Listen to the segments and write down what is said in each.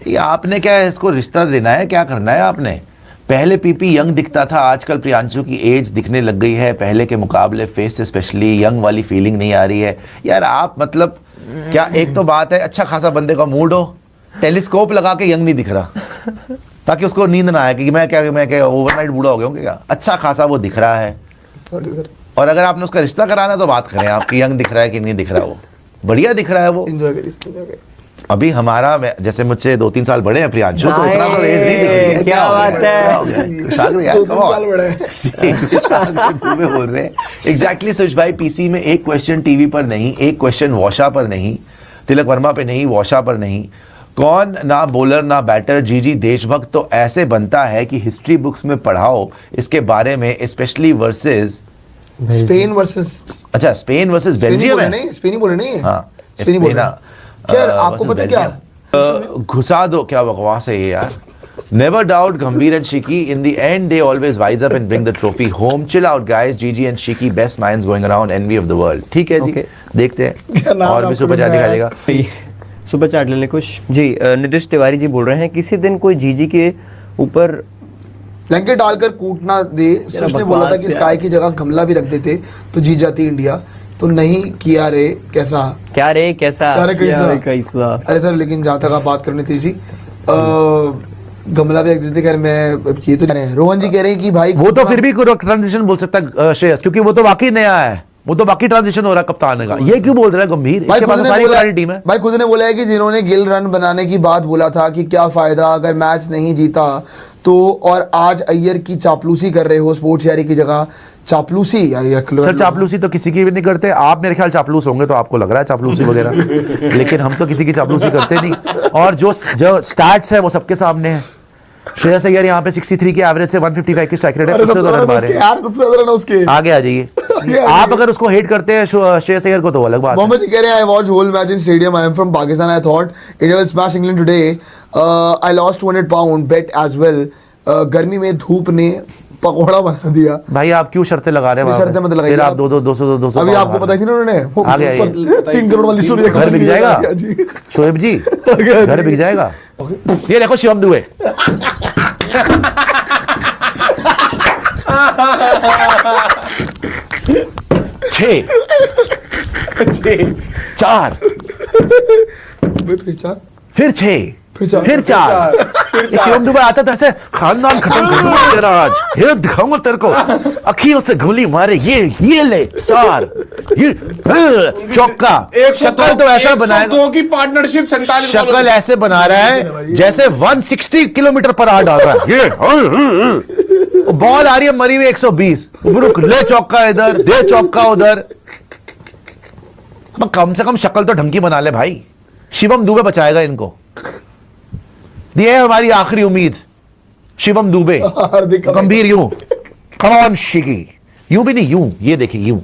ये आपने क्या इसको रिश्ता देना है, क्या करना है आपने? पहले पीपी यंग दिखता था, आजकल प्रियांशु की एज दिखने लग गई है पहले के मुकाबले, फेस से स्पेशली यंग वाली फीलिंग नहीं आ रही है यार। आप मतलब क्या, एक तो बात है अच्छा खासा बंदे का मूड हो, टेलीस्कोप लगा के यंग नहीं दिख रहा ताकि उसको नींद ना आए कि मैं क्या ओवरनाइट बूढ़ा हो गया हूँ क्या, अच्छा खासा वो दिख रहा है। Sorry sir. और अगर आपने उसका रिश्ता कराना तो बात करें आपकी, यंग दिख रहा है कि नहीं दिख रहा, वो बढ़िया दिख रहा है वो। एंजॉय करिए। अभी हमारा जैसे मुझसे 2-3 साल बड़े हैं प्रियांशु, तो इतना तो एज नहीं दिख रही है। क्या बात है, शागरी यार, 2-3 साल बड़े हैं। बोल रहे हैं एग्जैक्टली। सुश भाई, पीसी में एक क्वेश्चन टीवी पर नहीं, एक क्वेश्चन वॉशा पर नहीं, तिलक वर्मा पे नहीं, वॉशा पर नहीं, कौन ना बॉलर ना बैटर, जीजी देशभक्त तो ऐसे बनता है कि हिस्ट्री बुक्स में पढ़ाओ इसके बारे में, स्पेशली वर्सेस स्पेन वर्सेस, अच्छा स्पेन वर्सेस बेल्जियम है, नहीं स्पेनी बोले नहीं है। हाँ स्पेनी बोल रहे हैं। यार आपको पता है क्या, घुसा दो, क्या बकवास है ये यार। Never doubt Gambhir and Shiki. In the end, they always rise up and bring the trophy home. Chill out, guys. Gigi and Shiki, best minds going around, envy of the world. ठीक है जी, Okay. देखते हैं क्या नाम और भी आपको super chat मिल रहा है? दिखाएगा। सुपर चैट ले ले कुछ जी। नितिश तिवारी जी बोल रहे हैं किसी दिन कोई जीजी के ऊपर ब्लैंकेट डालकर कूटना दे। सुश ने बोला था कि बकवास स्काई की जगह गमला भी रख देते तो जीत जाती इंडिया, तो नहीं किया रे कैसा। क्या रे कैसा क्या रे कैसा? कैसा। अरे सर लेकिन जहाँ तक आप बात करनी थी जी, गमला भी रख देते। खैर मैं ये तो रहे हैं, रोहन जी कह रहे हैं कि भाई वो तो फिर भी ट्रांजिशन बोल सकता है श्रेयस, क्योंकि वो तो वाकई नया है, वो तो बाकी ट्रांजिशन हो रहा है कप्तान का। ये क्यों बोल रहा है गंभीर? भाई इसके खुद पास ने सारी बोला, पुरानी टीम है। भाई खुद ने बोला है कि जिन्होंने गिल रन बनाने की बात बोला था कि क्या फायदा अगर मैच नहीं जीता तो, और आज अय्यर की चापलूसी कर रहे हो स्पोर्ट्स यारी की जगह। चापलूसी यार सर चापलूसी तो किसी की भी नहीं करते, आप मेरे ख्याल चापलूस होंगे तो आपको लग रहा है चापलूसी वगैरह, लेकिन हम तो किसी की चापलूसी करते नहीं। और जो स्टैट्स है वो सबके सामने है। श्रेयस अय्यर यहाँ पे 63 की एवरेज से 155 की स्ट्राइक रेट है, उससे तो रन मारे। यार सबसे ज्यादा रन उसके। आगे आ जाइए। आप अगर उसको हेट करते हैं श्रेयस अय्यर को तो अलग बात है। मोहम्मद जी कह रहे हैं I watch whole match in stadium, I am from Pakistan, I thought India will smash England today, I lost 200 pound bet as well, गर्मी में धूप ने पकौड़ा बना दिया। भाई आप क्यों शर्तें लगा रहे हैं? शर्तें मत लगाइए फिर आप आप। 200 अभी आपको बताई थी ना उन्होंने, वो आगे आइए। 3 करोड़ वाली सूर्य घर बिक जाएगा जी। शोएब जी, आगे घर बिक जाएगा। ये देखो शिवम दुबे, छह 4 फिर 6 फिर 4। शिवम दुबे आता तो ऐसे खानदान खत्म कर दूंगा तेरा आज, ये दिखाऊंगा तेरे को, अखियों से गोली मारे, ये ले 4, ये चौका। शक्ल तो ऐसा बनाएगा, 102 की पार्टनरशिप 47 शक्ल ऐसे बना रहा है जैसे 160 किलोमीटर पर आवर डाल रहा है। ये बॉल आ रही है मरी हुई 120, रुक ले चौका इधर, दे चौका उधर। अब कम से कम शक्ल तो ढंग की बना ले भाई। शिवम दुबे बचाएगा इनको, ये है हमारी आखिरी उम्मीद। शिवम दुबे, गंभीर यूं, कम ऑन शिकी, यूं भी नहीं यूं, ये देखिए यूं,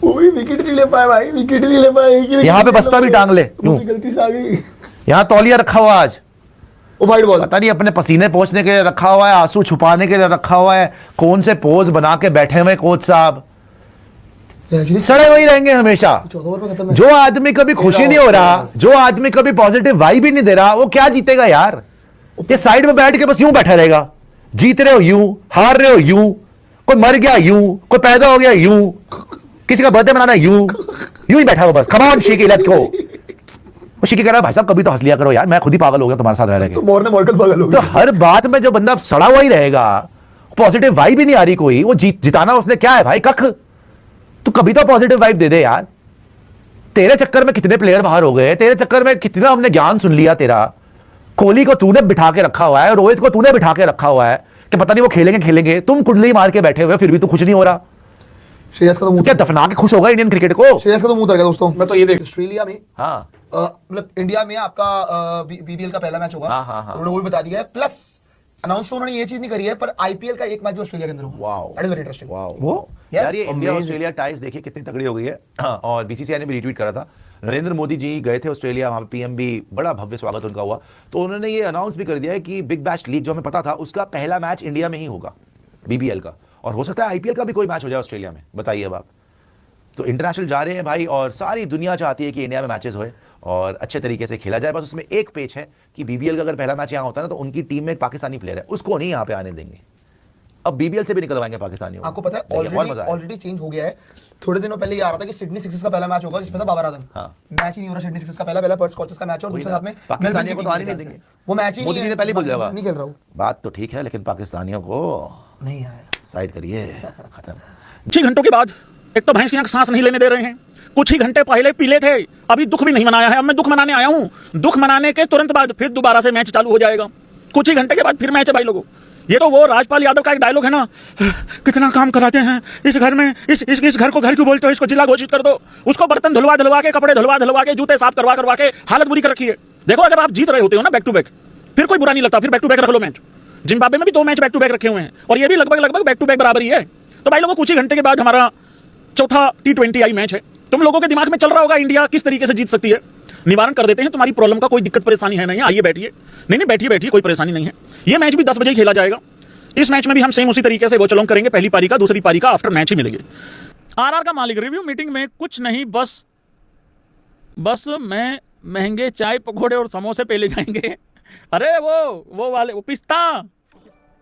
वो भी विकेट नहीं ले पाए भाई, विकेट नहीं ले पाए। यहाँ पे बस्ता भी टांग ले यूं, गलती से आ गई। यहाँ तौलिया रखा हुआ आज, ओ वाइड बॉल, पता नहीं अपने पसीने पोंछने के लिए रखा हुआ है, आंसू छुपाने के लिए रखा हुआ है, कौन से पोज बना के बैठे हुए कोच साहब। सड़े वही रहेंगे हमेशा। 14 ओवर में खत्म है। जो आदमी कभी खुशी नहीं हो रहा, जो आदमी कभी पॉजिटिव वाइब ही नहीं दे रहा, वो क्या जीतेगा यार? ये साइड में बैठ के बस यूं बैठा रहेगा, जीत रहे हो यूं, हार रहे हो यूं, कोई मर गया यूं, कोई पैदा हो गया यूं, किसी का बर्थडे मनाना यूं, यूं ही बैठा हो बस। Come on Shiki, let's go. वो शिकी कह रहा है भाई साहब कभी तो हंस लिया करो यार, मैं खुद ही पागल हो गया तुम्हारे साथ रह रहे। तो मोर ने मोरकल पागल हो तो गया। हर बात में जो बंदा सड़ा हुआ ही रहेगा, पॉजिटिव वाइब ही नहीं आ रही कोई, वो जिताना उसने क्या है भाई, कख। तू कभी तो पॉजिटिव वाइब दे दे यार। तेरे चक्कर में कितने प्लेयर बाहर हो गए, तेरे चक्कर में कितना हमने ज्ञान सुन लिया तेरा। कोहली को तूने बिठा के रखा हुआ है, रोहित को तूने बिठा के रखा हुआ है कि पता नहीं वो खेलेंगे, तुम कुंडली मार के बैठे हुए, फिर भी तू खुश नहीं हो रहा। श्रेयस का तो मुंह, क्या दफना के खुश होगा इंडियन क्रिकेट को? श्रेयस का तो मुंह उतर गया दोस्तों। मैं तो ये देख, ऑस्ट्रेलिया में हाँ मतलब इंडिया में आपका बीबीएल का पहला मैच होगा। हाँ। उन्होंने वो भी बता दिया है, प्लस अनाउंस तो उन्होंने ये चीज नहीं करी है, पर आईपीएल का एक मैच भी ऑस्ट्रेलिया के अंदर होगा। Wow, that is very interesting. वो Yes, यार ये इंडिया ऑस्ट्रेलिया टाइज देखिए कितनी तगड़ी हो गई है। हाँ, और बीसीसीआई ने भी रीट्वीट करा था, नरेंद्र मोदी जी गए थे ऑस्ट्रेलिया, वहां पे पीएम भी, बड़ा भव्य स्वागत उनका हुआ। तो उन्होंने ये अनाउंस भी कर दिया है कि बिग बैश लीग जो हमें पता था उसका पहला मैच इंडिया में ही होगा, बीबीएल का, और हो सकता है आईपीएल का भी कोई मैच हो जाए ऑस्ट्रेलिया में। बताइए अब आप, तो इंटरनेशनल जा रहे हैं भाई, और सारी दुनिया चाहती है कि इंडिया में मैचेस होए और अच्छे तरीके से खेला जाए। बस उसमें एक पेच है कि बीबीएल का अगर पहला मैच यहाँ होता है ना तो उनकी टीम में एक पाकिस्तानी प्लेयर है, उसको नहीं यहाँ पे आने देंगे। अब बीबीएल से भी निकलवाएंगे पाकिस्तानियों को। आपको पता है देखिए, बहुत मजा आया। ऑलरेडी चेंज हो गया है। थोड़े दिनों पहले ये आ रहा था कि सिडनी सिक्सर्स का पहला मैच होगा जिसमें था बाबर आजम। हाँ। मैच ही नहीं हो रहा सिडनी सिक्सर्स का, पहला पर्थ स्कॉचर्स का मैच है और दूसरे साथ में पाकिस्तानियों को तो आने नहीं देंगे, वो मैच ही मोदी नहीं जी है, ने पहले बोल दिया नहीं खेल रहा हूँ, बात तो ठीक है, लेकिन पाकिस्तानियों को नहीं आया। साइड करिए, खत्म। 6 घंटों के बाद एक तो भैंस की आंख सांस नहीं लेने दे रहे हैं, कुछ ही घंटे पहले पीले थे, अभी दुख भी नहीं मनाया है। अब मैं दुख मनाने आया हूँ, दुख मनाने के तुरंत बाद फिर दोबारा से मैच चालू हो जाएगा। कुछ ही घंटे के बाद फिर मैच है भाई लोगों। ये तो वो राजपाल यादव का एक डायलॉग है ना, कितना काम कराते हैं इस घर में, इस घर को घर क्यों बोलते हो, इसको जिला घोषित कर दो। उसको बर्तन धुलवा धुलवा के, कपड़े धुलवा धुलवा के, जूते साफ करवा करवा के हालत बुरी कर रखी है। देखो अगर आप जीत रहे होते हो ना बैक टू बैक, फिर कोई बुरा नहीं लगता, फिर बैक टू बैक रख लो मैच। जिम्बाब्वे में भी 2 मैच बैक टू बैक रखे हुए हैं और ये भी लगभग बैक टू बैक बराबर ही है। तो भाई लोगों कुछ ही घंटे के बाद हमारा चौथा T20 मैच है। तुम लोगों के दिमाग में चल रहा होगा इंडिया किस तरीके से जीत सकती है। निवारण कर देते हैं तुम्हारी प्रॉब्लम का, कोई दिक्कत परेशानी है नहीं, आइए बैठिए। नहीं बैठिए, कोई परेशानी नहीं है। ये मैच भी 10 बजे ही खेला जाएगा। इस मैच में भी हम सेम उसी तरीके से गोचलोंग करेंगे, पहली पारी का, दूसरी पारी का आफ्टर मैच ही मिलेंगे। आरआर का मालिक रिव्यू मीटिंग में कुछ नहीं, बस मैं महंगे चाय पकौड़े और समोसे पे ले जाएंगे। अरे वो वाले, वो पिस्ता,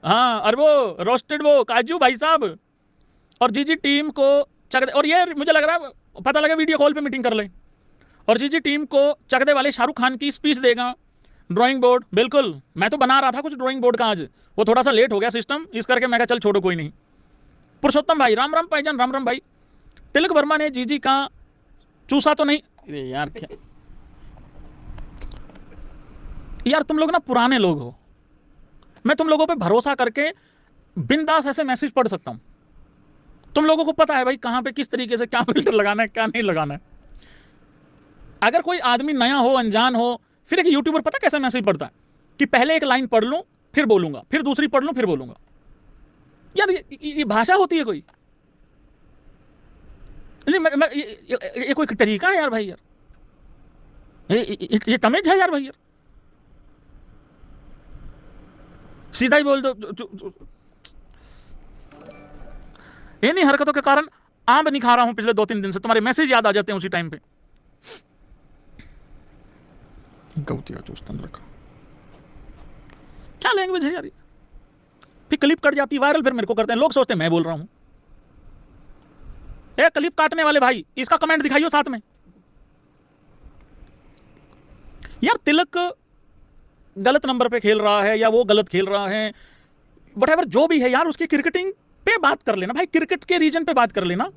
हाँ, और वो रोस्टेड वो काजू भाई साहब, और जीजी टीम को चक दे। और ये मुझे लग रहा है पता लगा वीडियो कॉल पे मीटिंग कर ले। और जीजी टीम को चकदे वाले शाहरुख खान की स्पीच देगा। ड्राइंग बोर्ड, बिल्कुल, मैं तो बना रहा था कुछ ड्राइंग बोर्ड का, आज वो थोड़ा सा लेट हो गया सिस्टम, इस करके मैं कहा चल छोड़ो कोई नहीं। पुरुषोत्तम भाई, राम राम भाईजान, राम राम भाई। तिलक वर्मा ने जीजी का चूसा तो नहीं, अरे यार क्या यार, तुम लोग ना पुराने लोग हो, मैं तुम लोगों पे भरोसा करके बिंदास ऐसे मैसेज पढ़ सकता हूं। तुम लोगों को पता है भाई कहां पे किस तरीके से क्या फिल्टर लगाना है, क्या नहीं लगाना है। अगर कोई आदमी नया हो, अनजान हो, फिर एक यूट्यूबर पता कैसे मैसेज पढ़ता है कि पहले एक लाइन पढ़ लूं फिर बोलूंगा, फिर दूसरी पढ़ लूं फिर बोलूंगा। यार ये भाषा होती है कोई? ये कोई तरीका है यार भाई? यार ये तमीज है यार भाई? यार सीधा ही बोल दो। इन्हीं हरकतों के कारण आम नहीं खा रहा हूं पिछले 2-3 दिन से, तुम्हारे मैसेज याद आ जाते हैं उसी टाइम पे। क्या लैंग्वेज है यार ये? फिर क्लिप कट जाती है वायरल, फिर मेरे को करते हैं लोग, सोचते हैं मैं बोल रहा हूं। ए क्लिप काटने वाले भाई, इसका कमेंट दिखाइयो साथ में। यार तिलक गलत नंबर पे खेल रहा है या वो गलत खेल रहा है, व्हाटएवर जो भी है यार, उसकी क्रिकेटिंग पे बात कर लेना भाई, क्रिकेट के रीजन पे बात कर लेना।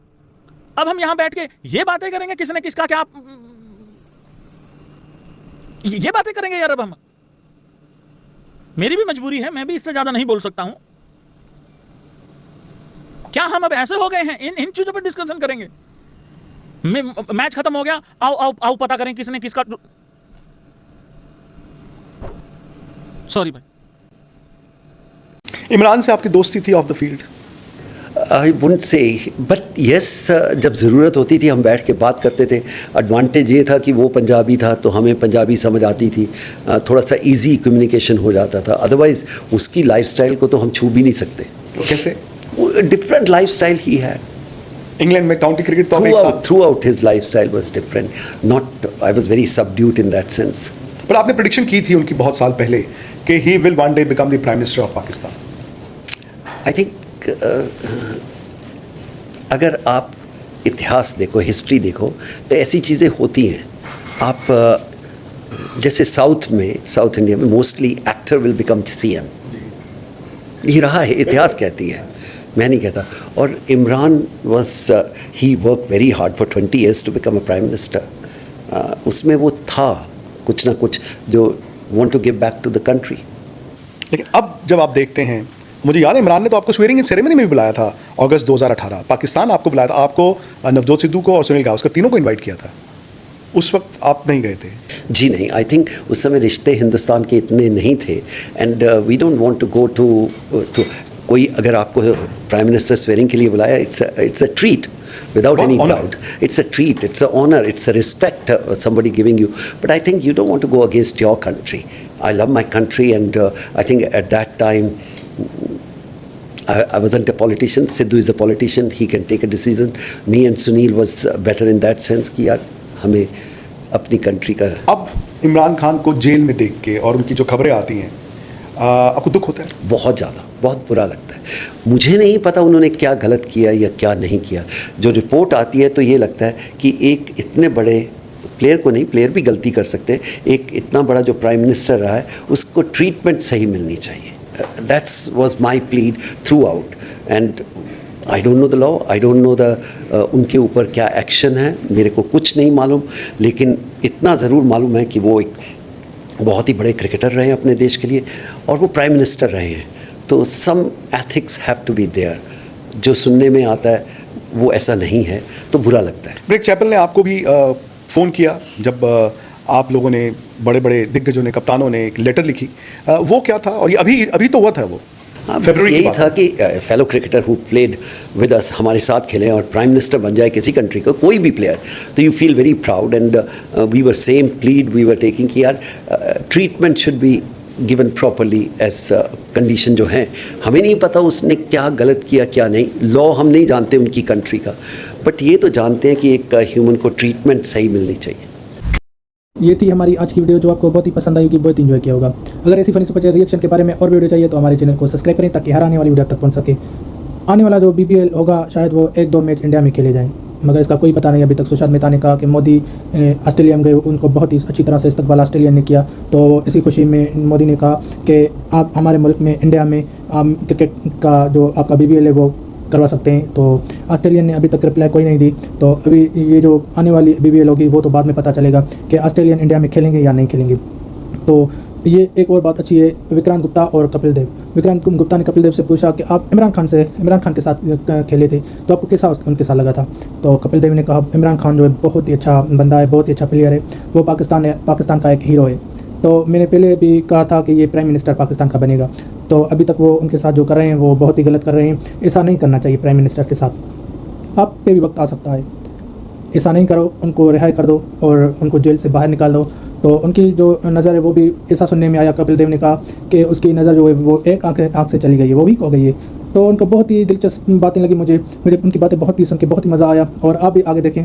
अब हम यहां बैठ के ये बातें करेंगे किसने किसका क्या, ये बातें करेंगे यार। अब हम, मेरी भी मजबूरी है, मैं भी इससे ज्यादा नहीं बोल सकता हूं। क्या हम अब ऐसे हो गए हैं इन चीजों पर डिस्कशन करेंगे? मैच खत्म हो गया, आओ पता करें किसने किसका। सॉरी भाई। इमरान से आपकी दोस्ती थी of the field? I wouldn't say, but yes, जब ज़रूरत होती थी हम बैठ के बात करते थे। एडवांटेज ये था कि वो पंजाबी था तो हमें पंजाबी समझ आती थी, थोड़ा सा इजी कम्युनिकेशन हो जाता था। अदरवाइज़ उसकी लाइफस्टाइल को तो हम छू भी नहीं सकते। कैसे? डिफरेंट लाइफस्टाइल ही है। इंग्लैंड में काउंटी क्रिकेट तो एक साथ through out his lifestyle was different, not, I was very subdued in that sense. पर आपने प्रेडिक्शन की थी उनकी बहुत साल पहले कि he will one day become the prime minister of Pakistan. I think अगर आप इतिहास देखो, हिस्ट्री देखो, तो ऐसी चीज़ें होती हैं। आप जैसे साउथ इंडिया में mostly actor will become CM, ये रहा है, इतिहास कहती है, मैं नहीं कहता। और Imran he work very hard for 20 years to become a prime minister. उसमें वो था कुछ ना कुछ जो want to give back to the country. लेकिन अब जब आप देखते हैं, मुझे याद है इमरान ने तो आपको स्वेरिंग इन सेरेमनी में भी बुलाया था अगस्त 2018, पाकिस्तान आपको बुलाया था, आपको, नवजोत सिद्धू को और सुनील गावस्कर तीनों को इनवाइट किया था। उस वक्त आप नहीं गए थे? जी नहीं, आई थिंक उस समय रिश्ते हिंदुस्तान के इतने नहीं थे, and we don't want to go to कोई अगर आपको प्राइम मिनिस्टर स्वेरिंग के लिए बुलाया, it's a treat without any doubt. It's a treat, it's an honor, it's a respect somebody giving you. But I think you don't want to go against your country. I love my country, and I think at that time I wasn't a politician. Sidhu is a politician, he can take a decision. Me and Sunil was better in that sense कि यार हमें अपनी country का। अब इमरान खान को jail में देख के और उनकी जो खबरें आती हैं, आपको दुख होता है? बहुत ज़्यादा, बहुत बुरा लगता है। मुझे नहीं पता उन्होंने क्या गलत किया या क्या नहीं किया। जो रिपोर्ट आती है तो ये लगता है कि एक इतने बड़े प्लेयर को नहीं, प्लेयर भी गलती कर सकते हैं, एक इतना बड़ा जो प्राइम मिनिस्टर रहा है उसको ट्रीटमेंट सही मिलनी चाहिए। That's was my plead through out. And I don't know the law, I don't know the उनके ऊपर क्या एक्शन है, मेरे को कुछ नहीं मालूम, लेकिन इतना ज़रूर मालूम है कि वो एक बहुत ही बड़े क्रिकेटर रहे हैं अपने देश के लिए और वो प्राइम मिनिस्टर रहे हैं। तो some ethics have to be there. जो सुनने में आता है वो ऐसा नहीं है, तो बुरा लगता है। ग्रेग चैपल ने आपको भी फ़ोन किया जब आप लोगों ने, बड़े बड़े दिग्गजों ने, कप्तानों ने एक लेटर लिखी, वो क्या था? और ये अभी तो हुआ था वो हाँ, बस फरवरी की यही बात था कि fellow cricketer who played with us हमारे साथ खेले और प्राइम मिनिस्टर बन जाए किसी कंट्री का कोई भी प्लेयर, तो you feel very proud. And we were same plead we were taking कि यार treatment should be given properly as condition जो है। हमें नहीं पता उसने क्या गलत किया क्या नहीं, लॉ हम नहीं जानते उनकी कंट्री का, बट ये तो जानते हैं कि एक ह्यूमन को ट्रीटमेंट सही मिलनी चाहिए। ये थी हमारी आज की वीडियो जो आपको बहुत ही पसंद आई होगी, बहुत इंजॉय किया होगा। अगर ऐसी फनी सुपर रिएक्शन के बारे में और वीडियो चाहिए तो हमारे चैनल को सब्सक्राइब करें ताकि हर आने वाली वीडियो तक पहुंच सके। आने वाला जो BBL होगा शायद वो 1-2 मैच इंडिया में खेले जाएँ, मगर इसका कोई पता नहीं अभी तक। सुशांत मेहता ने कहा कि मोदी ऑस्ट्रेलिया में गए, उनको बहुत ही अच्छी तरह से इस्तकबाल ऑस्ट्रेलिया ने किया, तो इसी खुशी में मोदी ने कहा कि आप हमारे मुल्क में, इंडिया में क्रिकेट का जो आपका BBL है वो करवा सकते हैं। तो ऑस्ट्रेलियन ने अभी तक रिप्लाई कोई नहीं दी, तो अभी ये जो आने वाली BBL होगी वो तो बाद में पता चलेगा कि ऑस्ट्रेलियन इंडिया में खेलेंगे या नहीं खेलेंगे। तो ये एक और बात अच्छी है, विक्रांत गुप्ता और कपिल देव। विक्रांत गुप्ता ने कपिल देव से पूछा कि आप इमरान खान के साथ खेले थे तो आपको कैसा उनके साथ लगा था? तो कपिल देव ने कहा इमरान खान जो है बहुत ही अच्छा बंदा है, बहुत ही अच्छा प्लेयर है, वो पाकिस्तान का एक हीरो है। तो मैंने पहले भी कहा था कि ये प्राइम मिनिस्टर पाकिस्तान का बनेगा, तो अभी तक वो उनके साथ जो कर रहे हैं वो बहुत ही गलत कर रहे हैं। ऐसा नहीं करना चाहिए प्राइम मिनिस्टर के साथ। आप पे भी वक्त आ सकता है, ऐसा नहीं करो, उनको रिहाई कर दो और उनको जेल से बाहर निकाल दो। तो उनकी जो नज़र है वो भी ऐसा सुनने में आया, कपिल देव ने कहा कि उसकी नज़र जो है वो एक आँख से चली गई है, वो वीक हो गई है। तो उनको बहुत ही दिलचस्प बातें लगी, मुझे उनकी बातें बहुत ही सुन के बहुत ही मज़ा आया। और आप भी आगे देखें।